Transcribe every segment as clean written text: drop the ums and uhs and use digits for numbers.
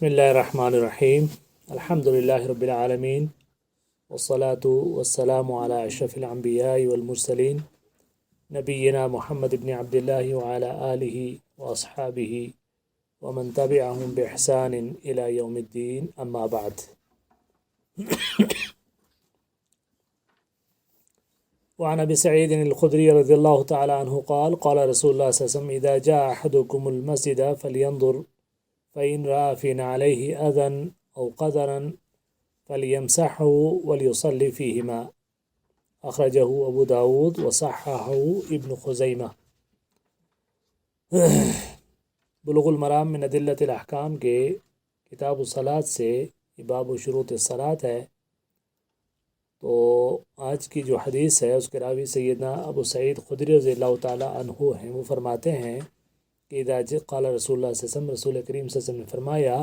بسم اللہ الرحمن الرحیم الحمد للہ رب العالمین والصلاة والسلام علی اشرف الانبیاء والمرسلین نبینا محمد بن عبد اللہ وعلی آلہ واصحابہ ومن تبعهم بإحسان الى یوم الدین اما بعد وعن ابی سعید الخدری رضی اللہ تعالی عنہ قال رسول اللہ صلی اللہ علیہ وسلم اذا جاء احدکم المسجد فلینظر فإن رأى في نعليه أذى أو قدرا فليمسحه وليصلي فيهما أخرجه أبو داود وصححه ابن خزیمہ۔ بلوغ المرام من ادلۃ الاحکام کے کتاب الصلاۃ سے باب شروط الصلاۃ ہے۔ تو آج کی جو حدیث ہے اس کے راوی سیدنا ابو سعید خدری رضی اللہ تعالی عنہ ہیں، وہ فرماتے ہیں کہ اذا قال رسول اللہ صلی اللہ علیہ وسلم، رسول کریم صلی اللہ علیہ وسلم نے فرمایا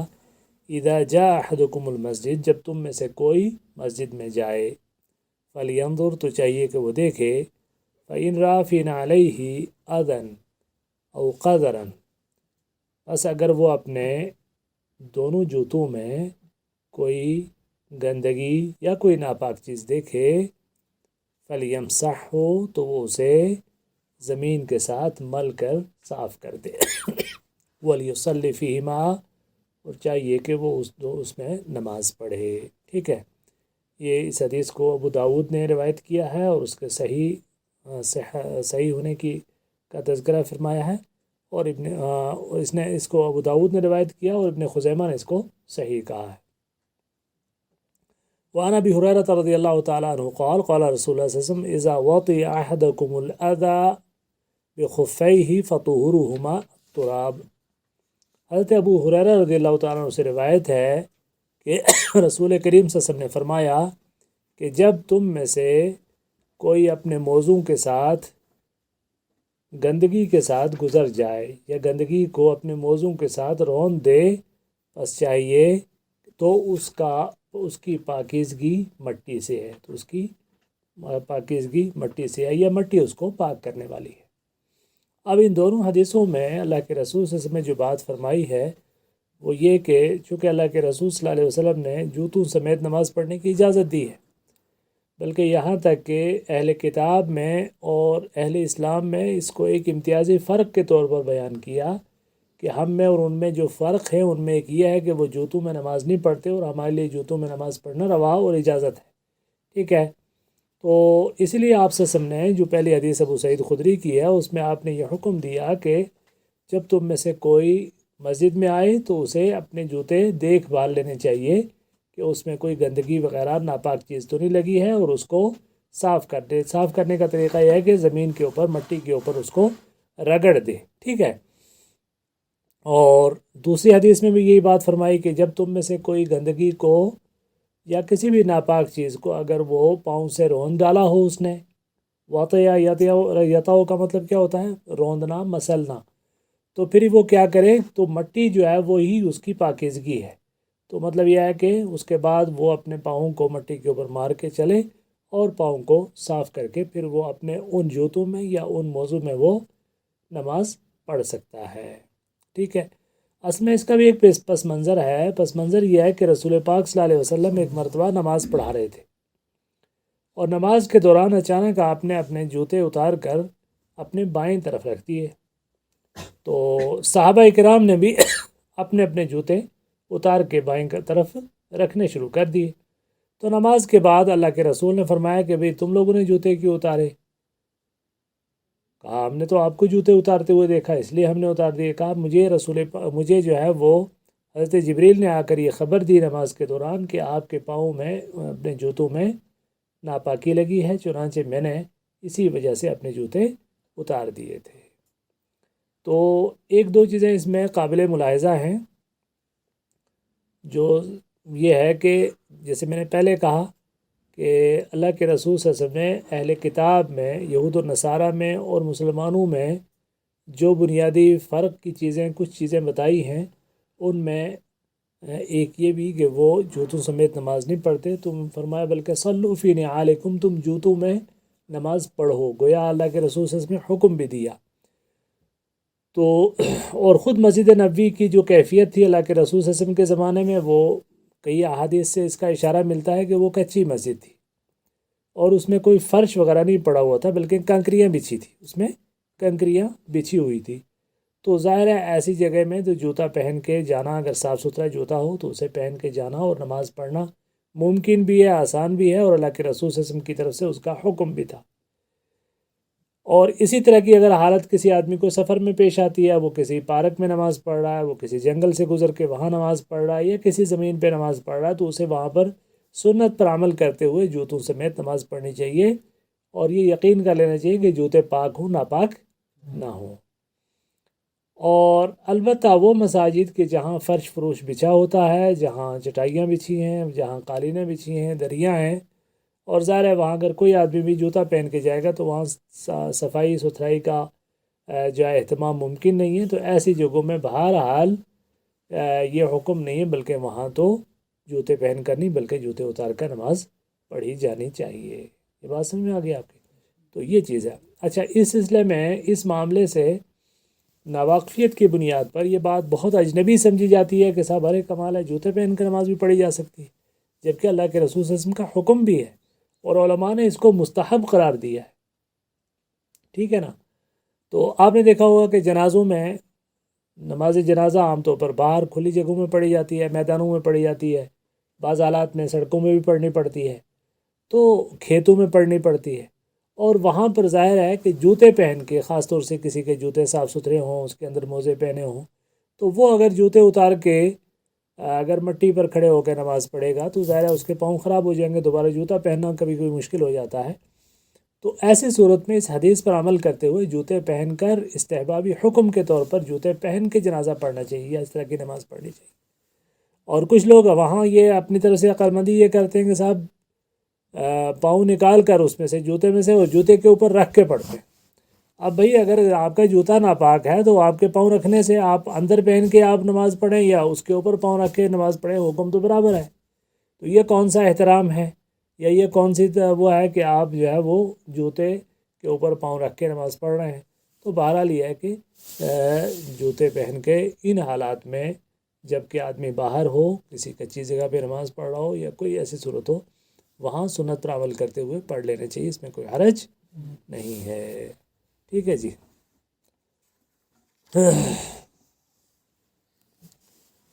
اذا جاء احدکم المسجد، جب تم میں سے کوئی مسجد میں جائے، فلینظر تو چاہیے کہ وہ دیکھے، فإن رأى في نعلیہ اذى او قدرا، بس اگر وہ اپنے دونوں جوتوں میں کوئی گندگی یا کوئی ناپاک چیز دیکھے، فلیمسحہ تو وہ اسے زمین کے ساتھ مل کر صاف کر دے، ولیصلی فیہما، اور چاہیے کہ وہ اس میں نماز پڑھے۔ ٹھیک ہے، یہ اس حدیث کو ابو داود نے روایت کیا ہے اور اس کے صحیح ہونے کا تذکرہ فرمایا ہے، اور اس کو ابو داود نے روایت کیا اور ابن خزیمہ نے اس کو صحیح کہا ہے۔ وعن ابی ہریرہ رضی اللہ تعالی عنہ قال رسول اللہ صلی اللہ علیہ وسلم اذا وطئ احدکم الاذى بخفیہ فطہرہما التراب۔ حضرت ابو ہریرہ رضی اللہ تعالیٰ عنہ سے روایت ہے کہ رسول کریم صلی اللہ علیہ وسلم نے فرمایا کہ جب تم میں سے کوئی اپنے موضوع کے ساتھ گندگی کے ساتھ گزر جائے یا گندگی کو اپنے موضوع کے ساتھ رون دے، بس چاہیے تو اس کی پاکیزگی مٹی سے ہے، تو اس کی پاکیزگی مٹی سے ہے، یا مٹی اس کو پاک کرنے والی ہے۔ اب ان دونوں حدیثوں میں اللہ کے رسول صلی اللہ علیہ وسلم نے جو بات فرمائی ہے وہ یہ کہ چونکہ اللہ کے رسول صلی اللہ علیہ وسلم نے جوتوں سمیت نماز پڑھنے کی اجازت دی ہے، بلکہ یہاں تک کہ اہل کتاب میں اور اہل اسلام میں اس کو ایک امتیازی فرق کے طور پر بیان کیا کہ ہم میں اور ان میں جو فرق ہے ان میں ایک یہ ہے کہ وہ جوتوں میں نماز نہیں پڑھتے، اور ہمارے لیے جوتوں میں نماز پڑھنا روا اور اجازت ہے۔ ٹھیک ہے، تو اس لیے آپ صلی اللہ علیہ وسلم نے جو پہلی حدیث ابو سعید خدری کی ہے اس میں آپ نے یہ حکم دیا کہ جب تم میں سے کوئی مسجد میں آئے تو اسے اپنے جوتے دیکھ بھال لینے چاہیے کہ اس میں کوئی گندگی وغیرہ ناپاک چیز تو نہیں لگی ہے، اور اس کو صاف کر دے۔ صاف کرنے کا طریقہ یہ ہے کہ زمین کے اوپر، مٹی کے اوپر اس کو رگڑ دے۔ ٹھیک ہے، اور دوسری حدیث میں بھی یہی بات فرمائی کہ جب تم میں سے کوئی گندگی کو یا کسی بھی ناپاک چیز کو اگر وہ پاؤں سے روند ڈالا ہو، اس نے واطیا یتاؤ کا مطلب کیا ہوتا ہے؟ روندنا، مسلنا، تو پھر وہ کیا کرے؟ تو مٹی جو ہے وہی اس کی پاکیزگی ہے، تو مطلب یہ ہے کہ اس کے بعد وہ اپنے پاؤں کو مٹی کے اوپر مار کے چلے اور پاؤں کو صاف کر کے پھر وہ اپنے ان جوتوں میں یا ان موضوع میں وہ نماز پڑھ سکتا ہے۔ ٹھیک ہے، اصل میں اس کا بھی ایک پس منظر ہے۔ پس منظر یہ ہے کہ رسول پاک صلی اللہ علیہ وسلم ایک مرتبہ نماز پڑھا رہے تھے، اور نماز کے دوران اچانک آپ نے اپنے جوتے اتار کر اپنے بائیں طرف رکھ دیے، تو صحابہ کرام نے بھی اپنے اپنے جوتے اتار کے بائیں طرف رکھنے شروع کر دیے۔ تو نماز کے بعد اللہ کے رسول نے فرمایا کہ بھئی تم لوگوں نے جوتے کیوں اتارے؟ کہا ہم نے تو آپ کو جوتے اتارتے ہوئے دیکھا اس لیے ہم نے اتار دیے۔ کہا مجھے جو ہے وہ حضرت جبریل نے آ کر یہ خبر دی نماز کے دوران کہ آپ کے پاؤں میں، اپنے جوتوں میں ناپاکی لگی ہے، چنانچہ میں نے اسی وجہ سے اپنے جوتے اتار دیے تھے۔ تو ایک دو چیزیں اس میں قابل ملاحظہ ہیں، جو یہ ہے کہ جیسے میں نے پہلے کہا کہ اللہ کے رسول صلی اللہ علیہ وسلم نے اہل کتاب میں، یہود و نصارہ میں اور مسلمانوں میں جو بنیادی فرق کی چیزیں، کچھ چیزیں بتائی ہیں، ان میں ایک یہ بھی کہ وہ جوتوں سمیت نماز نہیں پڑھتے۔ تم فرمایا بلکہ صلوا فی نعالکم، تم جوتوں میں نماز پڑھو، گویا اللہ کے رسول صلی اللہ علیہ وسلم نے حکم بھی دیا۔ تو اور خود مسجد نبوی کی جو کیفیت تھی اللہ کے رسول صلی اللہ علیہ وسلم کے زمانے میں، وہ کئی احادیث سے اس کا اشارہ ملتا ہے کہ وہ کچی مسجد تھی، اور اس میں کوئی فرش وغیرہ نہیں پڑا ہوا تھا، بلکہ کنکریاں بچھی تھی، اس میں کنکریاں بچھی ہوئی تھی۔ تو ظاہر ہے ایسی جگہ میں تو جوتا پہن کے جانا، اگر صاف ستھرا جوتا ہو تو اسے پہن کے جانا اور نماز پڑھنا ممکن بھی ہے، آسان بھی ہے، اور اللہ کے رسول صلی اللہ علیہ وسلم کی طرف سے اس کا حکم بھی تھا۔ اور اسی طرح کی اگر حالت کسی آدمی کو سفر میں پیش آتی ہے، وہ کسی پارک میں نماز پڑھ رہا ہے، وہ کسی جنگل سے گزر کے وہاں نماز پڑھ رہا ہے، یا کسی زمین پہ نماز پڑھ رہا ہے، تو اسے وہاں پر سنت پر عمل کرتے ہوئے جوتوں سمیت نماز پڑھنی چاہیے، اور یہ یقین کر لینا چاہیے کہ جوتے پاک ہوں، ناپاک نہ ہوں۔ اور البتہ وہ مساجد کے جہاں فرش فروش بچھا ہوتا ہے، جہاں چٹائیاں بچھی ہیں، جہاں قالینیں بچھی ہیں، دریاں ہیں، اور ظاہر ہے وہاں اگر کوئی آدمی بھی جوتا پہن کے جائے گا تو وہاں صفائی ستھرائی کا جو ہے اہتمام ممکن نہیں ہے، تو ایسی جگہوں میں بہرحال یہ حکم نہیں ہے، بلکہ وہاں تو جوتے پہن کر نہیں بلکہ جوتے اتار کر نماز پڑھی جانی چاہیے۔ یہ بات سمجھ میں آ گئی آپ کی؟ تو یہ چیز ہے۔ اچھا، اس سلسلے میں اس معاملے سے ناواقفیت کی بنیاد پر یہ بات بہت اجنبی سمجھی جاتی ہے کہ صاحب ارے کمال ہے، جوتے پہن کر نماز بھی پڑھی جا سکتی ہے، جبکہ اللہ کے رسول صلی اللہ علیہ وسلم کا حکم بھی ہے، اور علماء نے اس کو مستحب قرار دیا ہے، ٹھیک ہے نا؟ تو آپ نے دیکھا ہوگا کہ جنازوں میں نماز جنازہ عام طور پر باہر کھلی جگہوں میں پڑھی جاتی ہے، میدانوں میں پڑھی جاتی ہے، بعض حالات میں سڑکوں میں بھی پڑھنی پڑتی ہے، تو کھیتوں میں پڑھنی پڑتی ہے، اور وہاں پر ظاہر ہے کہ جوتے پہن کے، خاص طور سے کسی کے جوتے صاف ستھرے ہوں، اس کے اندر موزے پہنے ہوں، تو وہ اگر جوتے اتار کے اگر مٹی پر کھڑے ہو کے نماز پڑھے گا تو ظاہر ہے اس کے پاؤں خراب ہو جائیں گے، دوبارہ جوتا پہننا کبھی کبھی مشکل ہو جاتا ہے۔ تو ایسی صورت میں اس حدیث پر عمل کرتے ہوئے جوتے پہن کر استحبابی حکم کے طور پر جوتے پہن کے جنازہ پڑھنا چاہیے، یا اس طرح کی نماز پڑھنی چاہیے۔ اور کچھ لوگ وہاں یہ اپنی طرف سے عقل مندی یہ کرتے ہیں کہ صاحب پاؤں نکال کر اس میں سے جوتے میں سے اور جوتے کے اوپر رکھ کے پڑھتے ہیں۔ اب بھئی اگر آپ کا جوتا ناپاک ہے تو آپ کے پاؤں رکھنے سے آپ اندر پہن کے آپ نماز پڑھیں یا اس کے اوپر پاؤں رکھ کے نماز پڑھیں، حکم تو برابر ہے۔ تو یہ کون سا احترام ہے، یا یہ کون سی وہ ہے کہ آپ جو ہے وہ جوتے کے اوپر پاؤں رکھ کے نماز پڑھ رہے ہیں؟ تو بہرحال یہ ہے کہ جوتے پہن کے ان حالات میں جب کہ آدمی باہر ہو، کسی کچی جگہ پہ نماز پڑھ رہا ہو، یا کوئی ایسی صورت ہو، وہاں سنت پر عمل کرتے ہوئے پڑھ لینے چاہیے، اس میں کوئی حرج نہیں ہے، ٹھیک ہے جی۔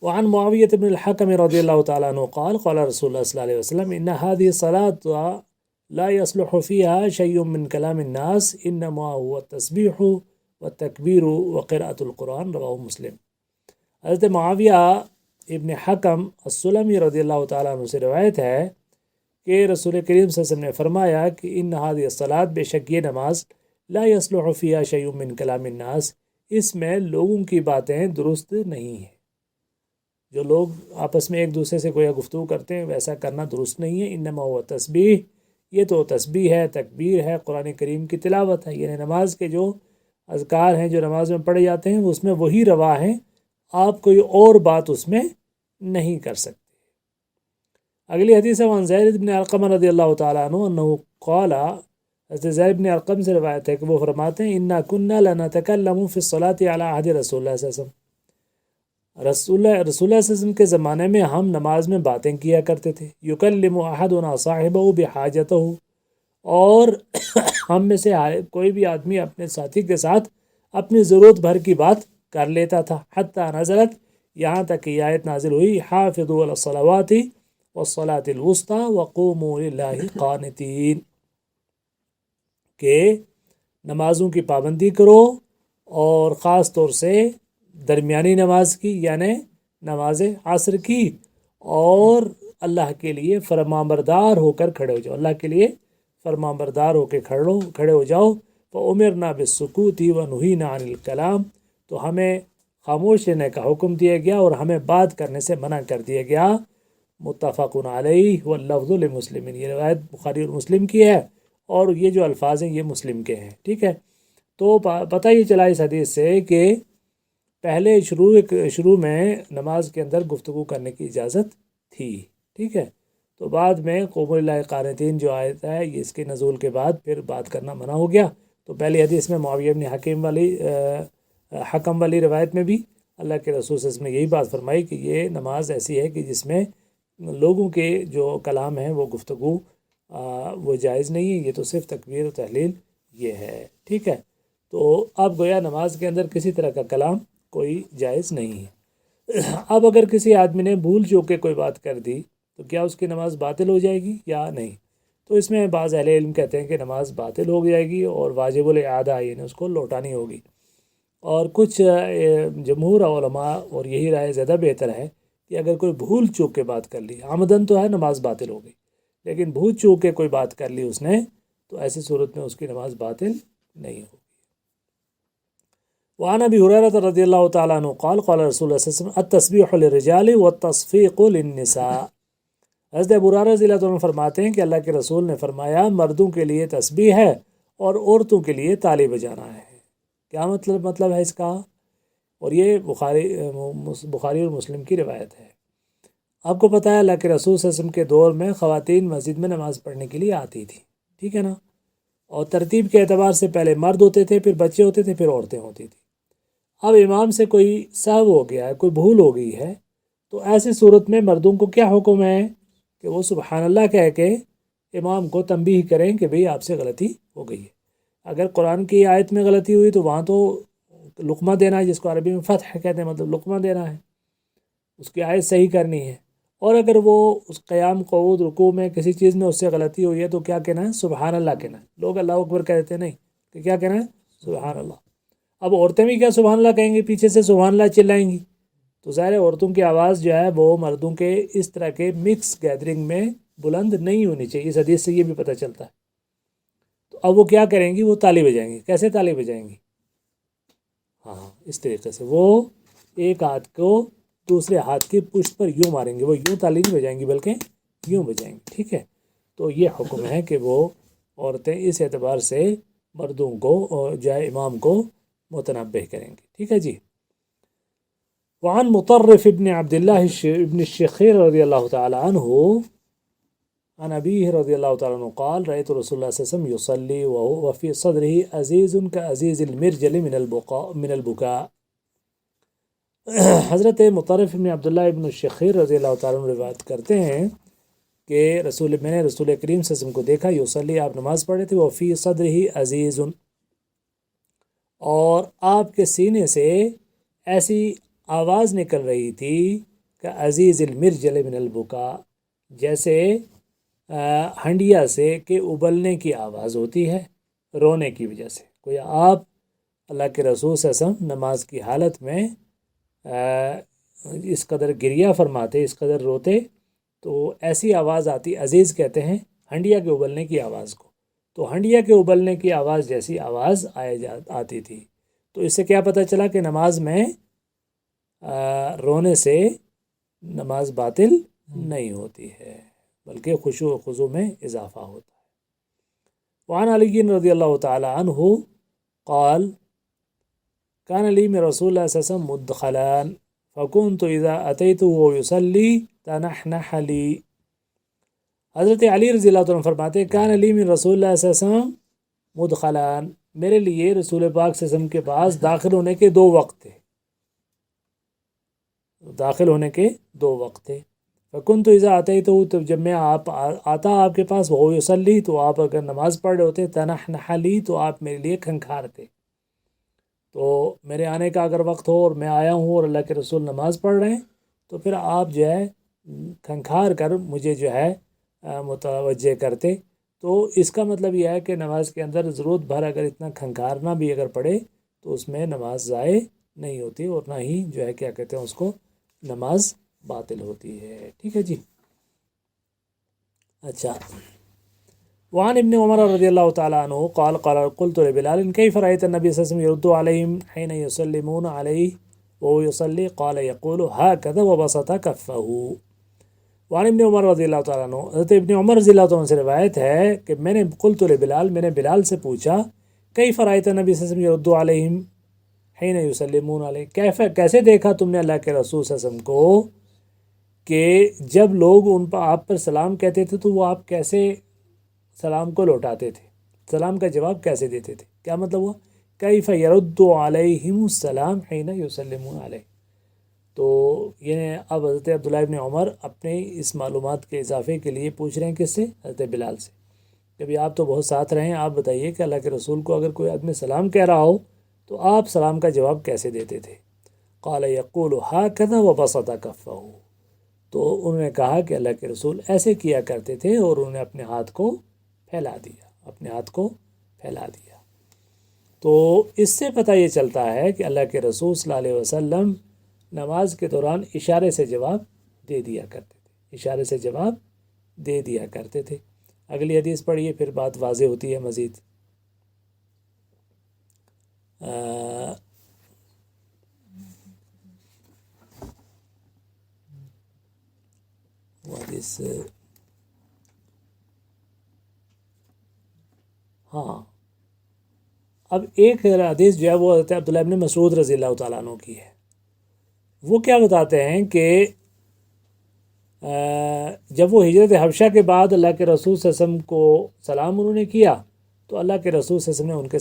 وعن معاوية بن الحكم رضي الله تعالى عنه قال قال رسول الله صلى الله عليه وسلم إن هذه الصلاة لا يصلح فيها شيء من كلام الناس إنما هو التسبيح والتكبير وقراءة القرآن، رواه مسلم۔ حضرت معاویہ ابن حکم السلمی رضی اللہ تعالیٰ عنہ سے روایت ہے کہ رسول کریم صلی اللہ علیہ وسلم نے فرمایا کہ ان هذه الصلاة، بے شک یہ نماز، لا يصلح فيها شيء من كلام الناس، اس میں لوگوں کی باتیں درست نہیں ہیں، جو لوگ آپس میں ایک دوسرے سے کوئی گفتگو کرتے ہیں ویسا کرنا درست نہیں ہے۔ انما ہوا تسبیح، یہ تو تسبیح ہے، تکبیر ہے، قرآن کریم کی تلاوت ہے، یعنی نماز کے جو اذکار ہیں جو نماز میں پڑھے جاتے ہیں اس میں وہی روا ہیں، آپ کوئی اور بات اس میں نہیں کر سکتے۔ اگلی حدیث ہے زید بن ارقم رضی اللہ تعالیٰ عنہ انہ قال، حضرت زید بن ارقم سے روایت ہے کہ وہ فرماتے ہیں انا كنا لنتكلم في الصلاة على عهد رسول اللہ صلی اللہ علیہ وسلم، رسول اللہ صلی اللہ علیہ وسلم کے زمانے میں ہم نماز میں باتیں کیا کرتے تھے، یکلم احدنا صاحبہ بحاجتہ، اور ہم میں سے کوئی بھی آدمی اپنے ساتھی کے ساتھ اپنی ضرورت بھر کی بات کر لیتا تھا، حتی نزلت، یہاں تک کہ آیت نازل ہوئی حافظوا علی الصلوات والصلاة الوسطی وقوموا للہ قانتین، کہ نمازوں کی پابندی کرو، اور خاص طور سے درمیانی نماز کی یعنی نماز عصر کی، اور اللہ کے لیے فرمانبردار ہو کر کھڑے ہو جاؤ، اللہ کے لیے فرمانبردار ہو کے کھڑے ہو جاؤ۔ فَأُمِرْنَا بِالسُّكُوتِ وَنُهِينَا عَنِ الْكَلَامِ، تو ہمیں خاموش رہنے کا حکم دیا گیا اور ہمیں بات کرنے سے منع کر دیا گیا۔ متفق علیہ واللفظ لمسلم، یہ روایت بخاری اور مسلم کی ہے، اور یہ جو الفاظ ہیں یہ مسلم کے ہیں، ٹھیک ہے۔ تو پتہ یہ چلا اس حدیث سے کہ پہلے شروع میں نماز کے اندر گفتگو کرنے کی اجازت تھی، ٹھیک ہے۔ تو بعد میں قوموا للہ قانتین جو آیت ہے یہ اس کے نزول کے بعد پھر بات کرنا منع ہو گیا۔ تو پہلی حدیث میں معاویہ بن حکیم والی حکم والی روایت میں بھی اللہ کے رسول صلی اللہ علیہ وسلم نے یہی بات فرمائی کہ یہ نماز ایسی ہے کہ جس میں لوگوں کے جو کلام ہیں وہ گفتگو وہ جائز نہیں ہے، یہ تو صرف تکبیر و تحلیل یہ ہے، ٹھیک ہے۔ تو اب گویا نماز کے اندر کسی طرح کا کلام کوئی جائز نہیں ہے۔ اب اگر کسی آدمی نے بھول چوک کے کوئی بات کر دی تو کیا اس کی نماز باطل ہو جائے گی یا نہیں؟ تو اس میں بعض اہل علم کہتے ہیں کہ نماز باطل ہو جائے گی اور واجب الاعادہ یعنی اس کو لوٹانی ہوگی، اور کچھ جمہور علماء اور یہی رائے زیادہ بہتر ہے کہ اگر کوئی بھول چوک کے بات کر لی، عمدن تو ہے نماز باطل ہو گئی، لیکن بھول چوک کے کوئی بات کر لی اس نے تو ایسی صورت میں اس کی نماز باطل نہیں ہوگی۔ وعن ابی ہریرہ رضی اللہ تعالیٰ عنہ قال قال رسول اللہ صلی اللہ علیہ وسلم التسبیح للرجال والتصفیق للنساء۔ حضرت ابو ہریرہ رضی اللہ عنہ فرماتے ہیں کہ اللہ کے رسول نے فرمایا مردوں کے لیے تسبیح ہے اور عورتوں کے لیے تالی بجانا ہے۔ کیا مطلب ہے اس کا؟ اور یہ بخاری اور مسلم کی روایت ہے۔ آپ کو پتہ ہے اللہ کے رسول صلی اللہ علیہ وسلم کے دور میں خواتین مسجد میں نماز پڑھنے کے لیے آتی تھی، ٹھیک ہے نا، اور ترتیب کے اعتبار سے پہلے مرد ہوتے تھے، پھر بچے ہوتے تھے، پھر عورتیں ہوتی تھیں۔ اب امام سے کوئی سہو ہو گیا ہے، کوئی بھول ہو گئی ہے، تو ایسی صورت میں مردوں کو کیا حکم ہے کہ وہ سبحان اللہ کہہ کے امام کو تنبیہ کریں کہ بھئی آپ سے غلطی ہو گئی ہے۔ اگر قرآن کی آیت میں غلطی ہوئی تو وہاں تو لقمہ دینا ہے، جس کو عربی میں فتح کہتے ہیں، مطلب لقمہ دینا ہے، اس کی آیت صحیح کرنی ہے۔ اور اگر وہ اس قیام قعود رکوع میں کسی چیز میں اس سے غلطی ہوئی ہے تو کیا کہنا ہے؟ سبحان اللہ کہنا ہے۔ لوگ اللہ اکبر کہتے نہیں کہ کیا کہنا ہے؟ سبحان اللہ۔ اب عورتیں بھی کیا سبحان اللہ کہیں گی؟ پیچھے سے سبحان اللہ چلائیں گی، تو ظاہر ہے عورتوں کی آواز جو ہے وہ مردوں کے اس طرح کے مکس گیدرنگ میں بلند نہیں ہونی چاہیے۔ اس حدیث سے یہ بھی پتہ چلتا ہے۔ تو اب وہ کیا کریں گی؟ وہ تالی بجائیں گی۔ کیسے تالی بجائیں گی؟ ہاں، اس طریقے سے وہ ایک ہاتھ کو دوسرے ہاتھ کی پشت پر یوں ماریں گے، وہ یوں تالی نہیں بجائیں گی بلکہ یوں بجائیں گے، ٹھیک ہے۔ تو یہ حکم ہے کہ وہ عورتیں اس اعتبار سے مردوں کو اور جائے امام کو متنبہ کریں گے، ٹھیک ہے جی۔ وعن مطرف ابن عبداللہ ابن الشخیر رضی اللہ تعالی عنہ عن ابیہ رضی اللہ تعالی عنہ قال رأیت رسول اللہ صلی اللہ علیہ وسلم یصلی وفی صدرہ عزیز کعزیز المرجل من البکاء۔ حضرت مطرف ابن عبداللہ ابن الشخیر رضی اللہ تعالیٰ عنہ روایت کرتے ہیں کہ میں نے رسول کریم صلی اللہ علیہ وسلم کو دیکھا، یصلی، آپ نماز پڑھ رہے تھے، وفی صدرہ عزیز، اور آپ کے سینے سے ایسی آواز نکل رہی تھی کہ عزیز المرجل من البکاء، جیسے ہنڈیا سے کہ ابلنے کی آواز ہوتی ہے رونے کی وجہ سے۔ کوئی آپ اللہ کے رسول صلی اللہ علیہ وسلم نماز کی حالت میں اس قدر گریہ فرماتے، اس قدر روتے، تو ایسی آواز آتی، عزیز کہتے ہیں ہنڈیا کے ابلنے کی آواز کو، تو ہنڈیا کے ابلنے کی آواز جیسی آواز آتی تھی۔ تو اس سے کیا پتہ چلا کہ نماز میں رونے سے نماز باطل نہیں ہوتی ہے بلکہ خشوع و خضوع میں اضافہ ہوتا ہے۔ وعن علی رضی اللہ تعالی عنہ قال کان لی من رسول اللہ صلی اللہ علیہ وسلم مدخلان فکنت اذا اتیته یصلی تنحنح لی۔ حضرت علی رضی اللہ عنہ فرماتے ہیں کان لی من رسول اللہ صلی اللہ علیہ وسلم مدخلان، میرے لیے رسول پاک صلی اللہ علیہ وسلم کے پاس داخل ہونے کے دو وقت تھے، داخل ہونے کے دو وقت تھے۔ فکنت اذا اتیته، تو جب میں آتا آپ کے پاس، وہ یصلی، تو آپ اگر نماز پڑھ رہے ہوتے، تنحنح لی، تو آپ میرے لیے کھنکھارتے۔ تو میرے آنے کا اگر وقت ہو اور میں آیا ہوں اور اللہ کے رسول نماز پڑھ رہے ہیں تو پھر آپ جو ہے کھنکھار کر مجھے جو ہے متوجہ کرتے۔ تو اس کا مطلب یہ ہے کہ نماز کے اندر ضرورت بھر اگر اتنا کھنکھارنا بھی اگر پڑے تو اس میں نماز ضائع نہیں ہوتی اور نہ ہی جو ہے کیا کہتے ہیں اس کو نماز باطل ہوتی ہے، ٹھیک ہے جی۔ اچھا، وعن ابن عمر رضی اللہ تعالیٰ عنہ قال قال قلت لبلال كيف رأيت النبي صلى الله عليه وسلم يرد عليهم حين يسلمون عليه وهو يصلي قال يقول هكذا وبسط كفه۔ وعن ابن عمر رضی اللہ تعالیٰ عنہ، حضرت ابن عمر رضی اللہ عنہ سے روایت ہے کہ میں نے قلت لبلال، میں نے بلال سے پوچھا كيف رأيت النبي صلى الله عليه وسلم يرد عليهم حين يسلمون عليه، کیسے دیکھا تم نے اللہ کے رسول صلی اللہ علیہ وسلم کو کہ جب لوگ ان پر آپ پر سلام کہتے تھے تو وہ آپ کیسے سلام کو لوٹاتے تھے، سلام کا جواب کیسے دیتے تھے؟ کیا مطلب ہوا کیف یرد علیہم السلام حین یسلمون علیہ. تو یہ اب حضرت عبداللہ ابن عمر اپنے اس معلومات کے اضافے کے لیے پوچھ رہے ہیں کس سے؟ حضرت بلال سے. کبھی آپ تو بہت ساتھ رہے ہیں، آپ بتائیے کہ اللہ کے رسول کو اگر کوئی آدمی سلام کہہ رہا ہو تو آپ سلام کا جواب کیسے دیتے تھے؟ قال یقول ہاکذا وبسط کفہ. تو انہوں نے کہا کہ اللہ کے رسول ایسے کیا کرتے تھے اور انہوں نے اپنے ہاتھ کو پھیلا دیا. تو اس سے پتہ یہ چلتا ہے کہ اللہ کے رسول صلی اللہ علیہ وسلم نماز کے دوران اشارے سے جواب دے دیا کرتے تھے. اگلی حدیث پڑھیے، پھر بات واضح ہوتی ہے مزید. حدیث ہاں، اب ایک حدیث جو ہے وہ حضرت عبداللہ ابن مسعود رضی اللہ تعالیٰ عنہ کی ہے. وہ کیا بتاتے ہیں کہ جب وہ ہجرت حبشہ کے بعد اللہ کے رسول صلی اللہ علیہ وسلم کو سلام انہوں نے کیا تو اللہ کے رسول صلی اللہ علیہ وسلم نے ان کے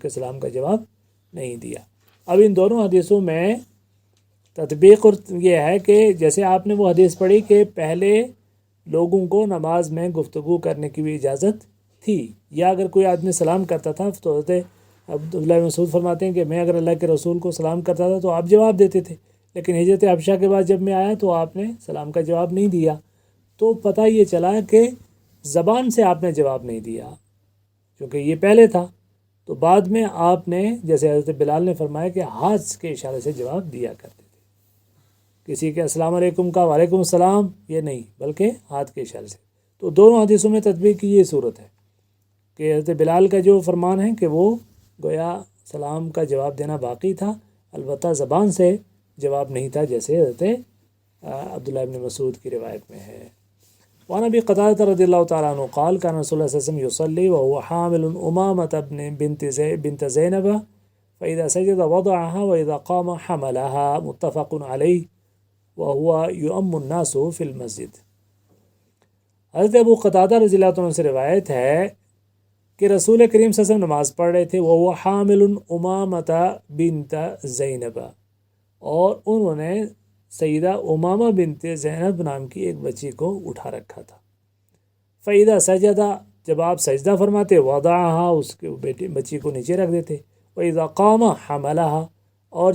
سلام کا جواب نہیں دیا. اب ان دونوں حدیثوں میں تطبیق یہ ہے کہ جیسے آپ نے وہ حدیث پڑھی کہ پہلے لوگوں کو نماز میں گفتگو کرنے کی بھی اجازت تھی، یا اگر کوئی آدمی سلام کرتا تھا تو حضرت عبداللہ بن مسعود فرماتے ہیں کہ میں اگر اللہ کے رسول کو سلام کرتا تھا تو آپ جواب دیتے تھے، لیکن ہجرت حبشہ کے بعد جب میں آیا تو آپ نے سلام کا جواب نہیں دیا. تو پتہ یہ چلا کہ زبان سے آپ نے جواب نہیں دیا کیونکہ یہ پہلے تھا، تو بعد میں آپ نے جیسے حضرت بلال نے فرمایا کہ ہاتھ کے اشارے سے جواب دیا کرتے تھے. کسی کے السلام علیکم کا وعلیکم السلام یہ نہیں، بلکہ ہاتھ کے اشارے سے. تو دونوں حدیثوں میں تطبیق کی یہ صورت ہے کہ حضرت بلال کا جو فرمان ہے کہ وہ گویا سلام کا جواب دینا باقی تھا، البتہ زبان سے جواب نہیں تھا، جیسے حضرت عبداللہ ابن مسعود کی روایت میں ہے. وعن ابی قتادہ رضی اللہ تعالیٰ عنہ قال كان رسول اللہ صلی اللہ علیہ وسلم يصلي وهو حامل امامة بنت زینب فإذا سجد وضعها وإذا قام حملها متفق علیہ وهو يؤم الناس في المسجد. حضرت ابو قتادہ رضی اللہ عنہ سے روایت ہے کہ رسول کریم صلی اللہ علیہ وسلم نماز پڑھ رہے تھے، وهو حامل امامة بنت زینب، اور انہوں نے سیدہ امامہ بنت زینب نام کی ایک بچی کو اٹھا رکھا تھا. فَإِذَا سَجَدَ، جب آپ سجدہ فرماتے، وَضَعَهَا، اس کے بچی کو نیچے رکھ دیتے، وَإِذَا قَامَ حَمَلَهَا، اور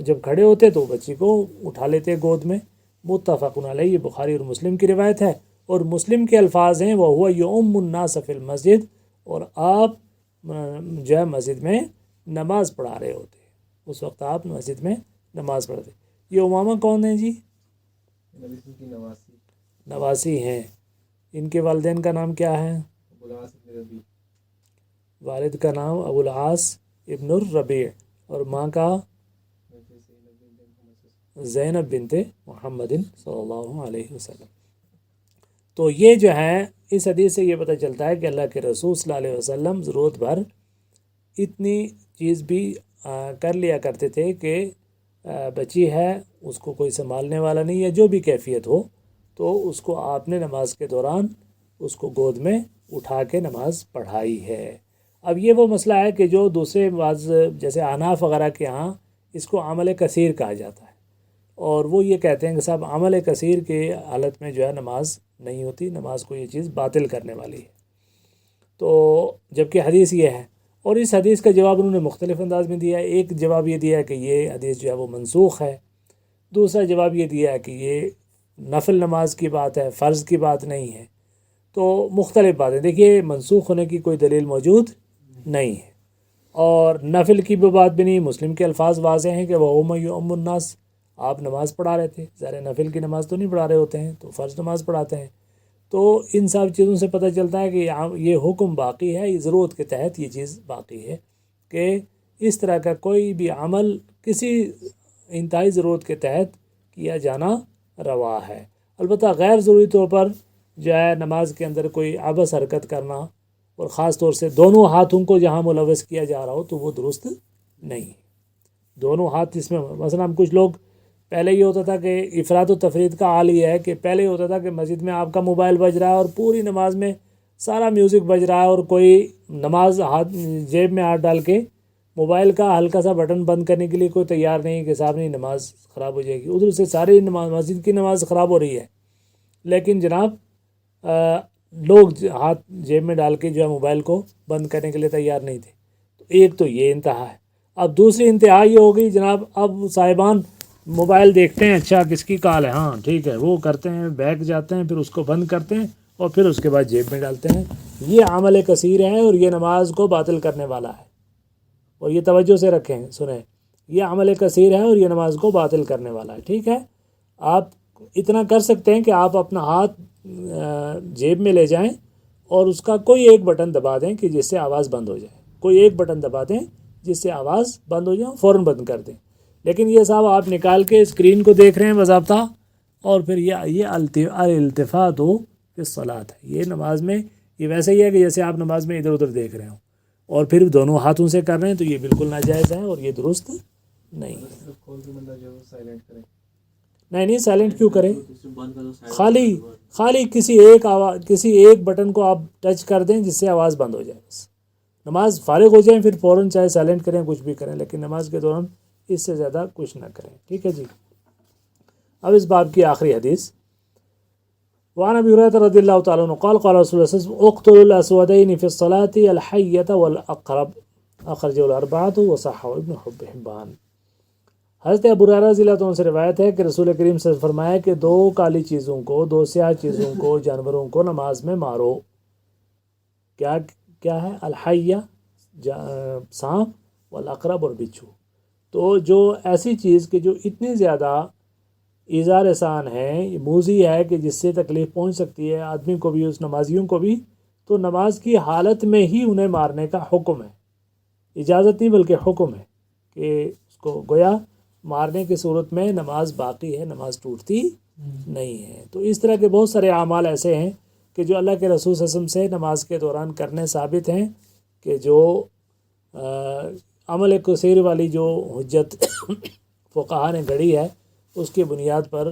جب کھڑے ہوتے تو بچی کو اٹھا لیتے گود میں. متفق علیہ، بخاری اور مسلم کی روایت ہے، اور مسلم کے الفاظ ہیں وَهُوَ يُؤَمُّ النَّاسَ فِي الْمَسْجِدِ، اور آپ جو ہے مسجد میں نماز پڑھا رہے ہوتے، اس وقت آپ مسجد میں نماز پڑھتے. یہ امامہ کون ہیں جی؟ نواسی ہیں. ان کے والدین کا نام کیا ہے؟ والد کا نام ابو العاص ابن الربیع، اور ماں کا زینب بنت محمد صلی اللہ علیہ وسلم. تو یہ جو ہے اس حدیث سے یہ پتہ چلتا ہے کہ اللہ کے رسول صلی اللہ علیہ وسلم ضرورت بھر اتنی چیز بھی کر لیا کرتے تھے کہ بچی ہے، اس کو کوئی سنبھالنے والا نہیں ہے، جو بھی کیفیت ہو، تو اس کو آپ نے نماز کے دوران اس کو گود میں اٹھا کے نماز پڑھائی ہے. اب یہ وہ مسئلہ ہے کہ جو دوسرے بعض جیسے احناف وغیرہ کے ہاں اس کو عمل کثیر کہا جاتا ہے، اور وہ یہ کہتے ہیں کہ صاحب عمل کثیر کے حالت میں جو ہے نماز نہیں ہوتی، نماز کو یہ چیز باطل کرنے والی ہے. تو جبکہ حدیث یہ ہے، اور اس حدیث کا جواب انہوں نے مختلف انداز میں دیا ہے. ایک جواب یہ دیا ہے کہ یہ حدیث جو ہے وہ منسوخ ہے، دوسرا جواب یہ دیا ہے کہ یہ نفل نماز کی بات ہے، فرض کی بات نہیں ہے. تو مختلف باتیں، دیکھیے منسوخ ہونے کی کوئی دلیل موجود نہیں ہے، اور نفل کی بھی بات بھی نہیں. مسلم کے الفاظ واضح ہیں کہ وَهُوَ يُؤَمُّ النَّاسَ، آپ نماز پڑھا رہے تھے، ظاہر نفل کی نماز تو نہیں پڑھا رہے ہوتے ہیں، تو فرض نماز پڑھاتے ہیں. تو ان سب چیزوں سے پتہ چلتا ہے کہ یہ حکم باقی ہے، یہ ضرورت کے تحت یہ چیز باقی ہے کہ اس طرح کا کوئی بھی عمل کسی انتہائی ضرورت کے تحت کیا جانا روا ہے. البتہ غیر ضروری طور پر جو ہے نماز کے اندر کوئی عبث حرکت کرنا، اور خاص طور سے دونوں ہاتھوں کو جہاں ملوث کیا جا رہا ہو تو وہ درست نہیں. دونوں ہاتھ اس میں مثلا ہم کچھ لوگ پہلے یہ ہوتا تھا کہ افراد و تفرید کا حال یہ ہے کہ پہلے یہ ہوتا تھا کہ مسجد میں آپ کا موبائل بج رہا ہے اور پوری نماز میں سارا میوزک بج رہا ہے اور کوئی نماز ہاتھ جیب میں ہاتھ ڈال کے موبائل کا ہلکا سا بٹن بند کرنے کے لیے کوئی تیار نہیں کہ صاحب نہیں نماز خراب ہو جائے گی، ادھر سے ساری نماز مسجد کی نماز خراب ہو رہی ہے، لیکن جناب لوگ ہاتھ جیب میں ڈال کے جو ہے موبائل کو بند کرنے کے لیے تیار نہیں تھے۔ تو ایک تو یہ انتہا ہے۔ اب دوسری انتہا یہ ہو گئی جناب، اب صاحبان موبائل دیکھتے ہیں، اچھا کس کی کال ہے، ہاں ٹھیک ہے، وہ کرتے ہیں، بیٹھ جاتے ہیں، پھر اس کو بند کرتے ہیں اور پھر اس کے بعد جیب میں ڈالتے ہیں۔ یہ عمل کثیر ہے اور یہ نماز کو باطل کرنے والا ہے، اور یہ توجہ سے رکھیں، سنیں، یہ عمل کثیر ہے اور یہ نماز کو باطل کرنے والا ہے۔ ٹھیک ہے، آپ اتنا کر سکتے ہیں کہ آپ اپنا ہاتھ جیب میں لے جائیں اور اس کا کوئی ایک بٹن دبا دیں کہ جس سے آواز بند ہو جائے، کوئی ایک بٹن دبا دیں جس سے آواز بند ہو جائے، فوراً بند کر دیں۔ لیکن یہ صاحب آپ نکال کے اسکرین کو دیکھ رہے ہیں باضابطہ، اور پھر یہ الالتفات ہو فی الصلاۃ ہے، یہ نماز میں یہ ویسے ہی ہے کہ جیسے آپ نماز میں ادھر ادھر دیکھ رہے ہوں اور پھر دونوں ہاتھوں سے کر رہے ہیں، تو یہ بالکل ناجائز ہے اور یہ درست نہیں ہے۔ نہیں سائلنٹ کیوں کریں، خالی کسی ایک بٹن کو آپ ٹچ کر دیں جس سے آواز بند ہو جائے، بس نماز فارغ ہو جائیں، پھر فوراً چاہے سائلنٹ کریں، کچھ بھی کریں، لیکن نماز کے دوران اس سے زیادہ کچھ نہ کریں۔ ٹھیک ہے جی، اب اس باب کی آخری حدیث، وعن ابی ہریرہ رضی اللہ تعالیٰ عنہ قال قال رسول اللہ صلی اللہ علیہ وسلم اقتلوا الاسودین فی الصلاة الحیۃ والاقرب اخرجہ الاربعۃ وصححہ ابن حبان۔ حضرت ابو ہریرہ رضی اللہ عنہ سے روایت ہے کہ رسول کریم صلی اللہ علیہ وسلم نے فرمایا کہ دو کالی چیزوں کو، دو سیاہ چیزوں کو، جانوروں کو نماز میں مارو۔ کیا ہے؟ الحیہ سانپ، والاقرب اور بچھو۔ تو جو ایسی چیز کہ جو اتنی زیادہ ایذا رسان ہے، موذی ہے، کہ جس سے تکلیف پہنچ سکتی ہے آدمی کو بھی، اس نمازیوں کو بھی، تو نماز کی حالت میں ہی انہیں مارنے کا حکم ہے، اجازت نہیں بلکہ حکم ہے کہ اس کو گویا مارنے کی صورت میں نماز باقی ہے، نماز ٹوٹتی نہیں ہے۔ تو اس طرح کے بہت سارے اعمال ایسے ہیں کہ جو اللہ کے رسول صلی اللہ علیہ وسلم سے نماز کے دوران کرنے ثابت ہیں، کہ جو عمل کثیر والی جو حجت فقہا نے گڑھی ہے، اس کی بنیاد پر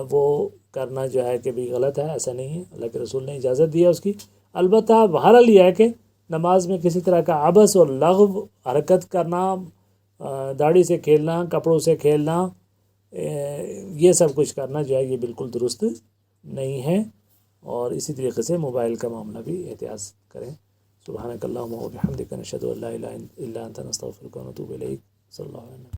وہ کرنا جو ہے کہ بھی غلط ہے، ایسا نہیں ہے، اللہ کے رسول نے اجازت دی ہے اس کی۔ البتہ بہرحال یہ ہے کہ نماز میں کسی طرح کا عبث اور لغو حرکت کرنا، داڑھی سے کھیلنا، کپڑوں سے کھیلنا، یہ سب کچھ کرنا جو ہے یہ بالکل درست نہیں ہے، اور اسی طریقے سے موبائل کا معاملہ بھی احتیاط کریں۔ سبحانک اللہم و بحمدک، نشہد ان لا الہ الا انت، نستغفرک و نتوب الیک۔ صلی اللہ علیہ وسلم۔